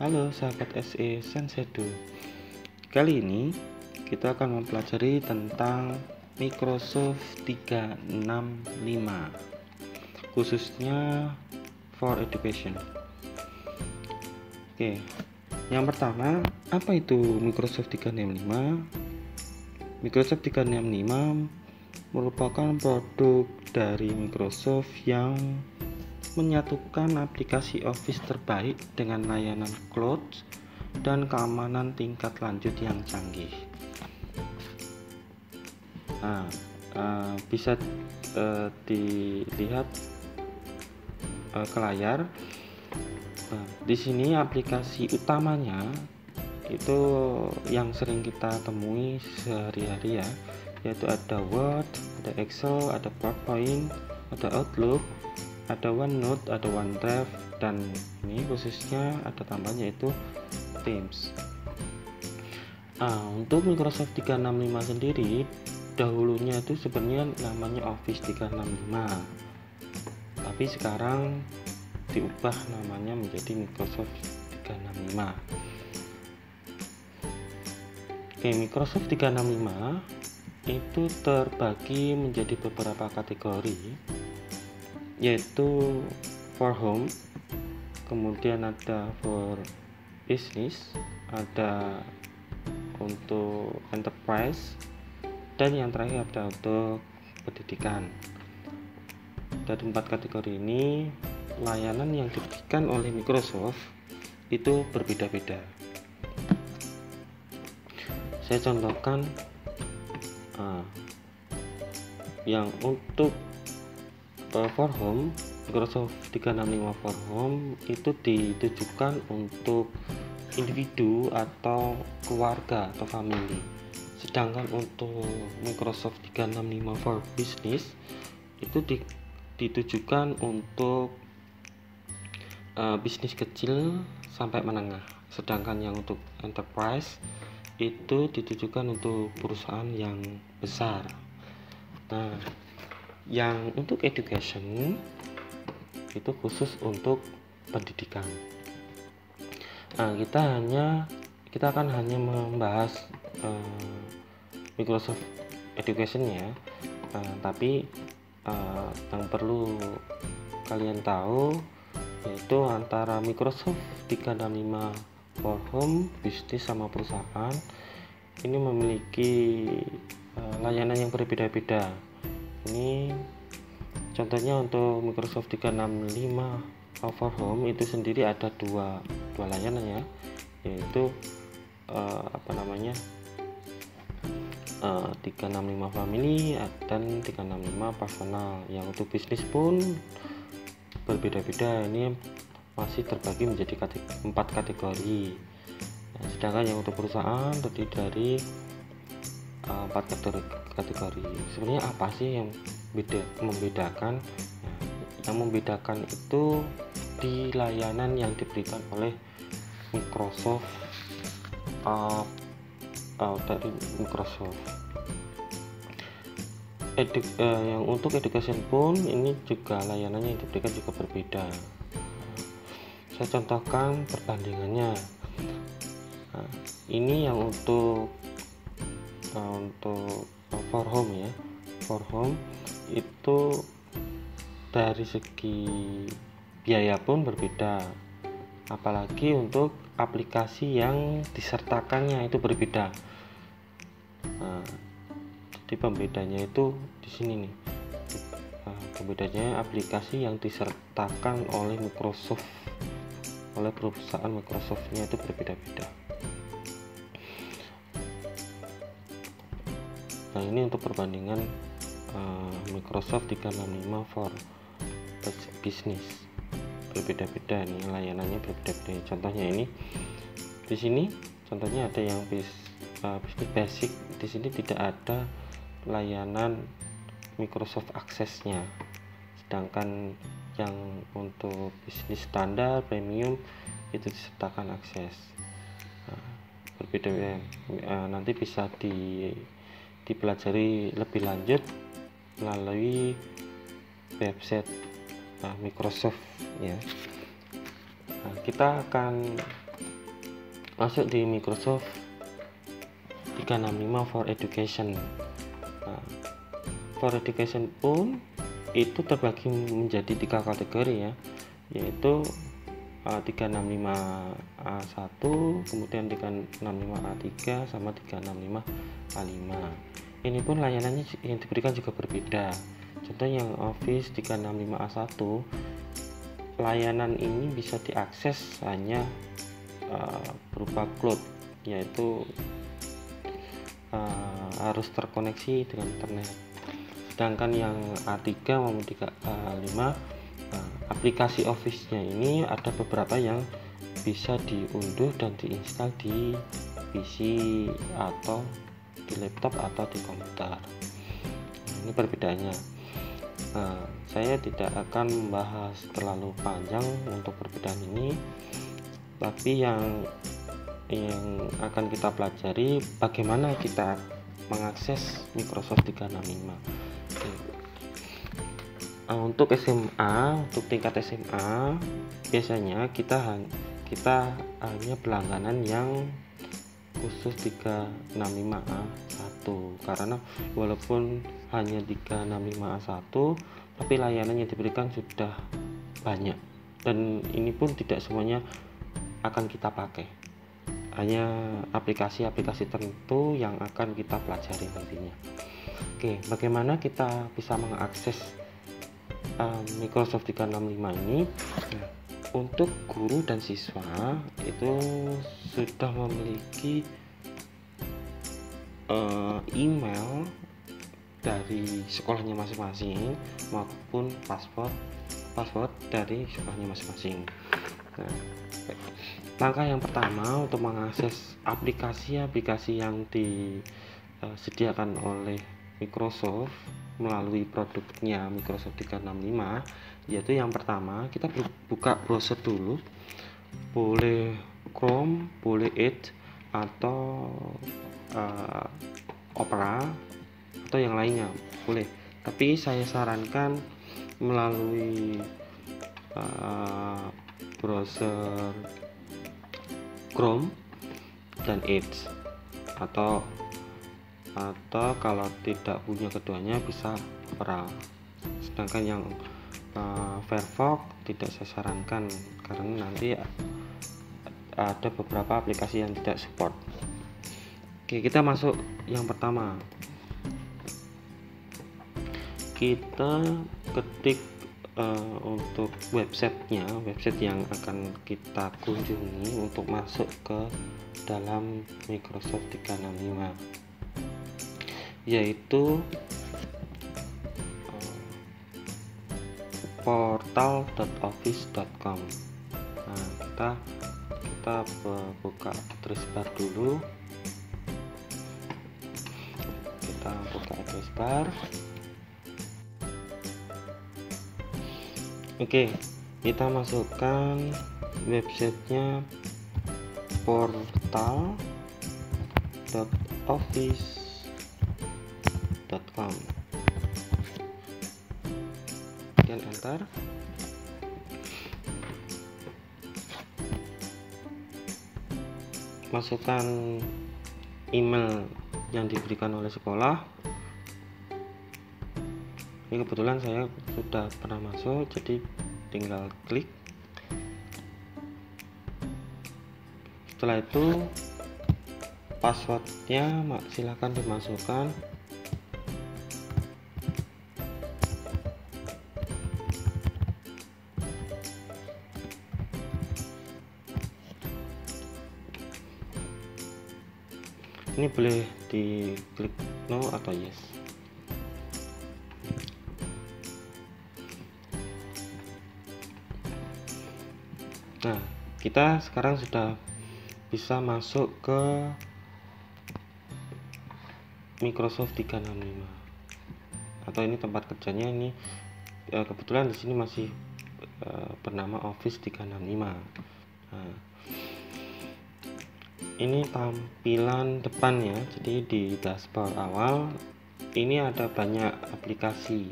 Halo sahabat SE Sensedu. Kali ini kita akan mempelajari tentang Microsoft 365, khususnya for education. Oke, yang pertama, apa itu Microsoft 365? Microsoft 365 merupakan produk dari Microsoft yang menyatukan aplikasi Office terbaik dengan layanan cloud dan keamanan tingkat lanjut yang canggih. Bisa dilihat ke layar. Di sini aplikasi utamanya itu yang sering kita temui sehari-hari ya, yaitu ada Word, ada Excel, ada PowerPoint, ada Outlook, ada OneNote, ada OneDrive, dan ini khususnya ada tambahannya yaitu Teams. Untuk Microsoft 365 sendiri dahulunya itu sebenarnya namanya Office 365, tapi sekarang diubah namanya menjadi Microsoft 365. Oke, Microsoft 365 itu terbagi menjadi beberapa kategori, yaitu for home, kemudian ada for business, ada untuk enterprise, dan yang terakhir ada untuk pendidikan. Dari 4 kategori ini, layanan yang diberikan oleh Microsoft itu berbeda-beda. Saya contohkan yang untuk for home, Microsoft 365 for home itu ditujukan untuk individu atau keluarga atau family. Sedangkan untuk Microsoft 365 for business itu ditujukan untuk bisnis kecil sampai menengah. Sedangkan yang untuk enterprise itu ditujukan untuk perusahaan yang besar. Nah, yang untuk education itu khusus untuk pendidikan. Kita akan hanya membahas Microsoft Education ya. Tapi yang perlu kalian tahu yaitu antara Microsoft 365 for home, bisnis sama perusahaan ini memiliki layanan yang berbeda-beda. Ini contohnya untuk Microsoft 365 for home itu sendiri ada dua layanan ya, yaitu 365 family dan 365 personal. Yang untuk bisnis pun berbeda-beda, ini masih terbagi menjadi 4 kategori. Sedangkan yang untuk perusahaan terdiri dari 4 kategori. Sebenarnya apa sih yang membedakan? Yang membedakan itu di layanan yang diberikan oleh Microsoft dari Microsoft. Yang untuk education pun ini juga layanannya yang diberikan juga berbeda. Saya contohkan perbandingannya. Ini yang untuk for home ya. For home itu dari segi biaya pun berbeda, apalagi untuk aplikasi yang disertakannya itu berbeda. Jadi pembedanya itu di sini nih. Pembedanya aplikasi yang disertakan oleh Microsoft, oleh perusahaan Microsoftnya itu berbeda-beda. Nah, ini untuk perbandingan Microsoft 365 for business, berbeda-beda nih layanannya, berbeda-beda. Contohnya ini di sini contohnya ada yang business basic. Di sini tidak ada layanan Microsoft Access-nya. Sedangkan yang untuk bisnis standar premium itu disertakan akses. Berbeda ya. Nanti bisa dipelajari lebih lanjut melalui website Microsoft ya. Kita akan masuk di Microsoft 365 for Education. Nah, for Education pun itu terbagi menjadi 3 kategori ya, yaitu 365A1, kemudian 365A3 sama 365A5. Ini pun layanannya yang diberikan juga berbeda. Contoh yang Office 365A1, layanan ini bisa diakses hanya berupa cloud, yaitu harus terkoneksi dengan internet. Sedangkan yang A3 maupun 3A5, aplikasi Office-nya ini ada beberapa yang bisa diunduh dan diinstal di PC atau di laptop atau di komputer. Ini perbedaannya. Saya tidak akan membahas terlalu panjang untuk perbedaan ini, tapi yang akan kita pelajari bagaimana kita mengakses Microsoft 365. Untuk SMA, untuk tingkat SMA biasanya kita hanya berlangganan yang khusus 365A1, karena walaupun hanya 365A1 tapi layanan yang diberikan sudah banyak, dan ini pun tidak semuanya akan kita pakai, hanya aplikasi-aplikasi tertentu yang akan kita pelajari nantinya. Oke, bagaimana kita bisa mengakses Microsoft 365 ini? Nah, untuk guru dan siswa itu sudah memiliki email dari sekolahnya masing-masing maupun password dari sekolahnya masing-masing. Nah, langkah yang pertama untuk mengakses aplikasi-aplikasi yang disediakan oleh Microsoft melalui produknya Microsoft 365, yaitu yang pertama kita buka browser dulu, boleh Chrome, boleh Edge atau Opera atau yang lainnya boleh, tapi saya sarankan melalui browser Chrome dan Edge, atau kalau tidak punya keduanya bisa Opera. Sedangkan yang Firefox tidak saya sarankan karena nanti ada beberapa aplikasi yang tidak support. Oke, kita masuk yang pertama. Kita ketik untuk website yang akan kita kunjungi untuk masuk ke dalam Microsoft 365, yaitu portal.office.com. Nah, kita buka address bar dulu. Kita buka address bar. Oke, kita masukkan websitenya portal.office.com, dan enter. Masukkan email yang diberikan oleh sekolah. Ini kebetulan saya sudah pernah masuk, jadi tinggal klik. Setelah itu passwordnya silakan dimasukkan. Ini boleh diklik no atau yes. Nah, kita sekarang sudah bisa masuk ke Microsoft 365, atau ini tempat kerjanya. Ini kebetulan di sini masih bernama Office 365. Nah, ini tampilan depannya. Jadi di dashboard awal ini ada banyak aplikasi.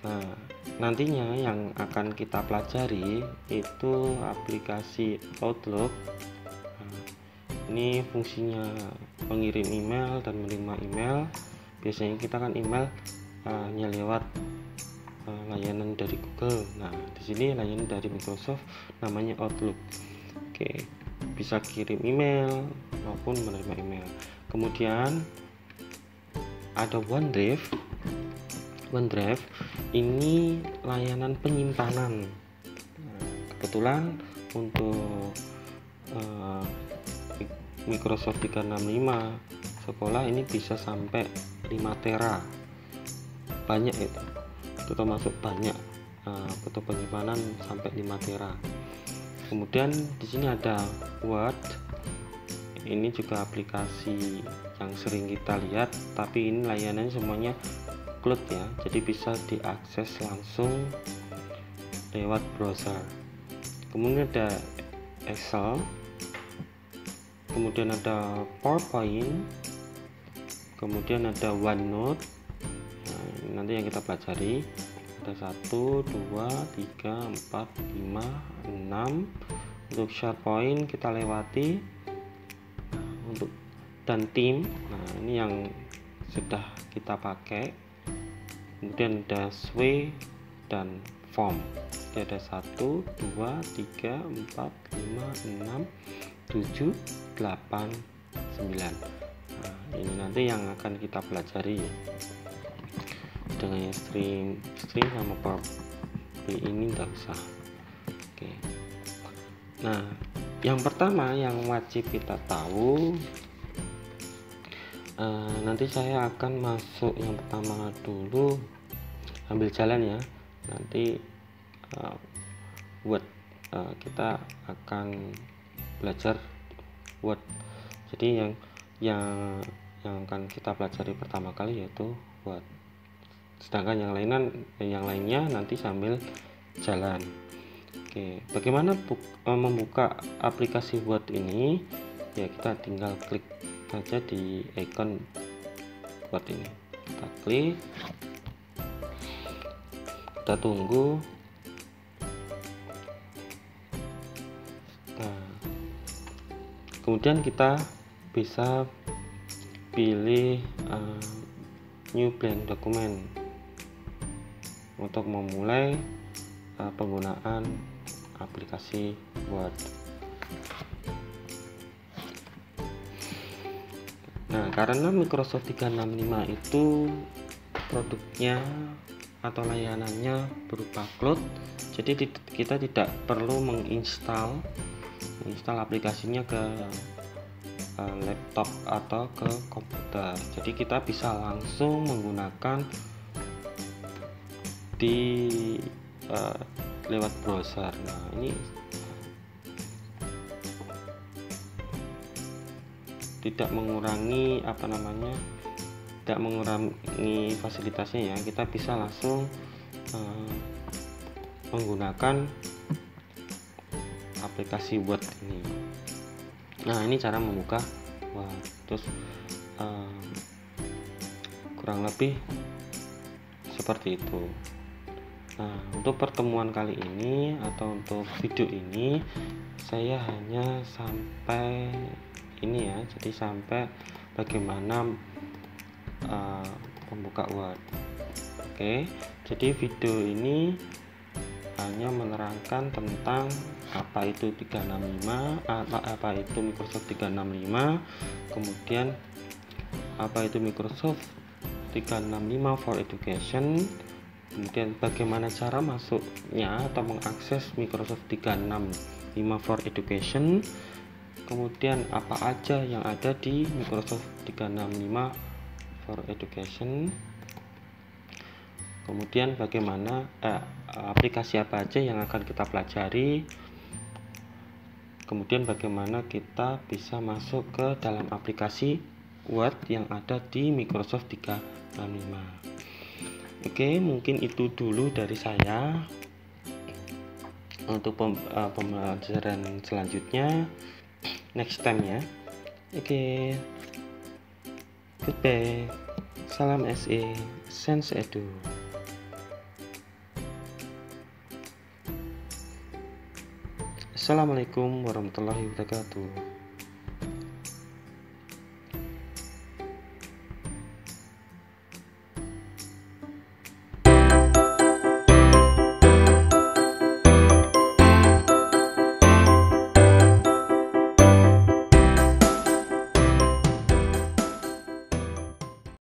Nah, nantinya yang akan kita pelajari itu aplikasi Outlook. Nah, ini fungsinya mengirim email dan menerima email. Biasanya kita kan email hanya lewat layanan dari Google. Nah, di sini layanan dari Microsoft namanya Outlook. Oke, bisa kirim email maupun menerima email. Kemudian ada OneDrive. OneDrive ini layanan penyimpanan. Kebetulan untuk Microsoft 365 sekolah ini bisa sampai 5 tera. Banyak itu termasuk banyak, foto penyimpanan sampai 5 tera. Kemudian di sini ada Word. Ini juga aplikasi yang sering kita lihat, tapi ini layanannya semuanya cloud ya, jadi bisa diakses langsung lewat browser. Kemudian ada Excel, kemudian ada PowerPoint, kemudian ada OneNote. Nah, ini nanti yang kita pelajari. Ada 1, 2, 3, 4, 5, 6. Untuk SharePoint kita lewati. Untuk dan tim, nah ini yang sudah kita pakai. Kemudian ada Sway dan Form. Jadi ada 1, 2, 3, 4, 5, 6, 7, 8, 9. Nah, ini nanti yang akan kita pelajari dengan stream sama PowerPoint ini enggak usah. Oke. Nah, yang pertama yang wajib kita tahu, nanti saya akan masuk yang pertama dulu, ambil jalan ya. Nanti Word, kita akan belajar Word. Jadi yang akan kita pelajari pertama kali yaitu Word. Sedangkan yang lainnya nanti sambil jalan. Oke, bagaimana membuka aplikasi Word ini? Ya, kita tinggal klik saja di icon Word ini. Kita klik, kita tunggu. Nah, kemudian kita bisa pilih new blank document untuk memulai penggunaan aplikasi Word. Nah, karena Microsoft 365 itu produknya atau layanannya berupa cloud, jadi kita tidak perlu menginstal aplikasinya ke laptop atau ke komputer. Jadi kita bisa langsung menggunakan di lewat browser. Nah, ini tidak mengurangi tidak mengurangi fasilitasnya ya. Kita bisa langsung menggunakan aplikasi Word ini. Nah, ini cara membuka Word. Terus kurang lebih seperti itu. Nah, untuk pertemuan kali ini atau untuk video ini saya hanya sampai ini ya, jadi sampai bagaimana membuka Word. Oke, jadi video ini hanya menerangkan tentang apa itu 365, apa itu Microsoft 365, kemudian apa itu Microsoft 365 for Education, kemudian bagaimana cara masuknya atau mengakses Microsoft 365 for Education, kemudian apa aja yang ada di Microsoft 365 for Education, kemudian bagaimana aplikasi apa aja yang akan kita pelajari, kemudian bagaimana kita bisa masuk ke dalam aplikasi Word yang ada di Microsoft 365. Oke, mungkin itu dulu dari saya. Untuk pembelajaran selanjutnya next time ya. Oke, goodbye. Salam SE, Sense Edu. Assalamualaikum warahmatullahi wabarakatuh.